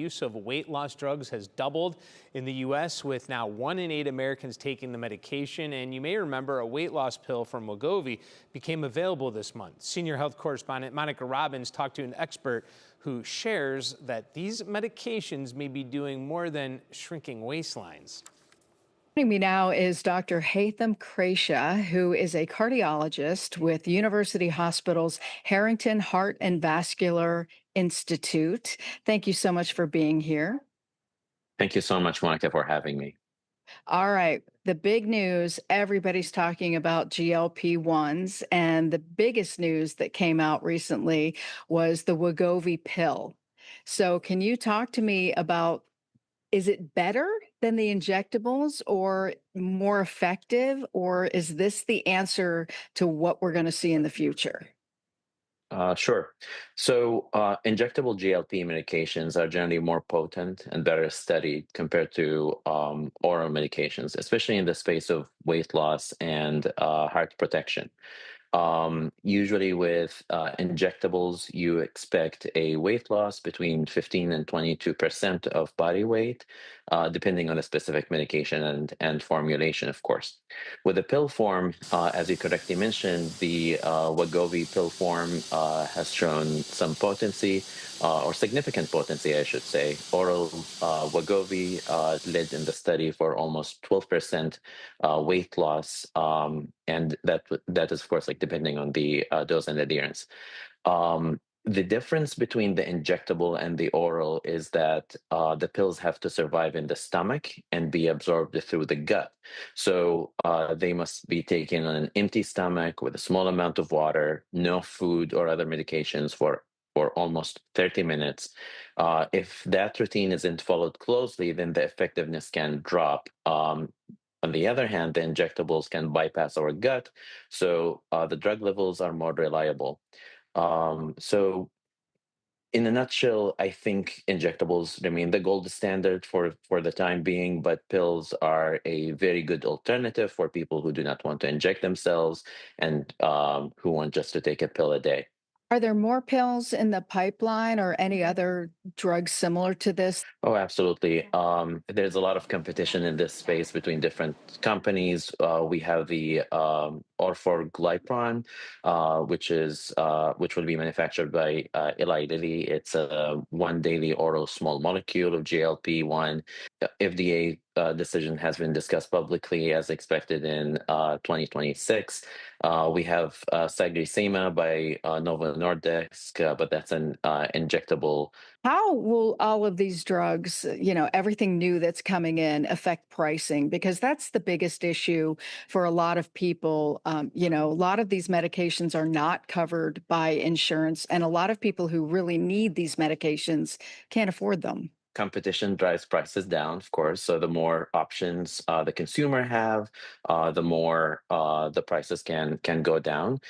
Use of weight loss drugs has doubled in the U.S., with now 1 in 8 Americans taking the medication. And you may remember a weight loss pill from Wegovy became available this month. Senior health correspondent Monica Robbins talked to an expert who shares that these medications may be doing more than shrinking waistlines. Joining me now is Dr. Haitham Kresha, who is a cardiologist with University Hospital's Harrington Heart and Vascular Institute. Thank you so much for being here. Thank you so much, Monica, for having me. All right. The big news, everybody's talking about GLP-1s, and the biggest news that came out recently was the Wegovy pill. So, can you talk to me about, is it better than the injectables or more effective, or is this the answer to what we're going to see in the future? Sure. Injectable GLP medications are generally more potent and better studied compared to oral medications, especially in the space of weight loss and heart protection. Usually with injectables, you expect a weight loss between 15 and 22% of body weight, depending on a specific medication and formulation, of course. With the pill form, as you correctly mentioned, the Wegovy pill form has shown some potency, or significant potency, I should say. Oral Wegovy led in the study for almost 12% weight loss, and that is, of course, like depending on the dose and adherence. The difference between the injectable and the oral is that the pills have to survive in the stomach and be absorbed through the gut. So they must be taken on an empty stomach with a small amount of water, no food or other medications for almost 30 minutes. If that routine isn't followed closely, then the effectiveness can drop. On the other hand, the injectables can bypass our gut, so the drug levels are more reliable. So, in a nutshell, I think injectables remain the gold standard for the time being, but pills are a very good alternative for people who do not want to inject themselves and who want just to take a pill a day. Are there more pills in the pipeline or any other drugs similar to this? Oh, absolutely. There's a lot of competition in this space between different companies. We have the orforglipron, which will be manufactured by Eli Lilly. It's a one daily oral small molecule of GLP-1. FDA decision has been discussed publicly as expected in 2026. We have Sagrisema by Novo Nordisk, but that's an injectable. How will all of these drugs, everything new that's coming in affect pricing? Because that's the biggest issue for a lot of people. A lot of these medications are not covered by insurance, and a lot of people who really need these medications can't afford them. Competition drives prices down, of course. So the more options the consumer have, the more the prices can go down.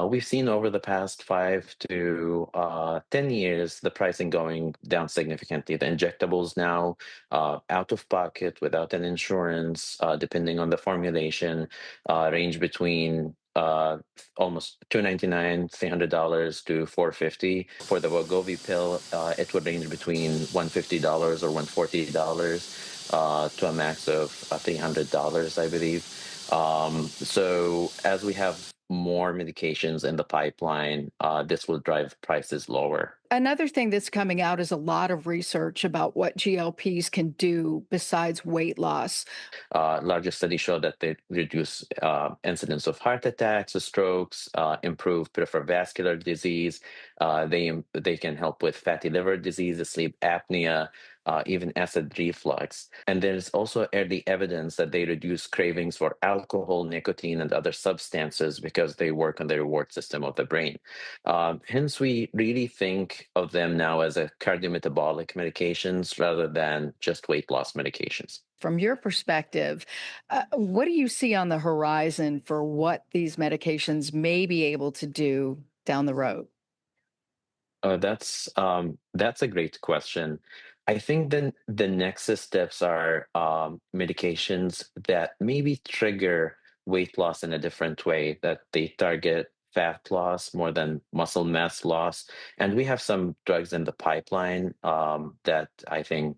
We've seen over the past 5 to 10 years the pricing going down significantly. The injectables now, out of pocket without an insurance, depending on the formulation, range between almost $299, $300 to $450. For the Wegovy pill, it would range between $150 or $140 to a max of $300, I believe. So as we have more medications in the pipeline, this will drive prices lower. Another thing that's coming out is a lot of research about what GLPs can do besides weight loss. Larger studies show that they reduce incidence of heart attacks, strokes, improve peripheral vascular disease. They can help with fatty liver disease, sleep apnea, even acid reflux. And there's also early evidence that they reduce cravings for alcohol, nicotine, and other substances because they work on the reward system of the brain. Hence, we really think of them now as a cardiometabolic medications rather than just weight loss medications. From your perspective, what do you see on the horizon for what these medications may be able to do down the road? That's a great question. I think then the next steps are medications that maybe trigger weight loss in a different way, that they target fat loss more than muscle mass loss. And we have some drugs in the pipeline that I think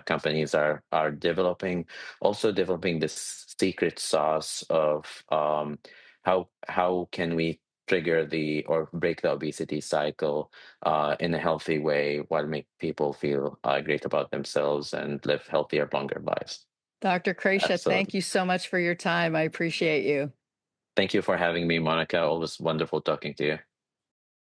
companies are developing, also developing this secret sauce of how can we trigger the or break the obesity cycle in a healthy way while make people feel great about themselves and live healthier, longer lives. Dr. Krisha, thank Absolutely. you so much for your time. I appreciate you. Thank you for having me, Monica. Always wonderful talking to you.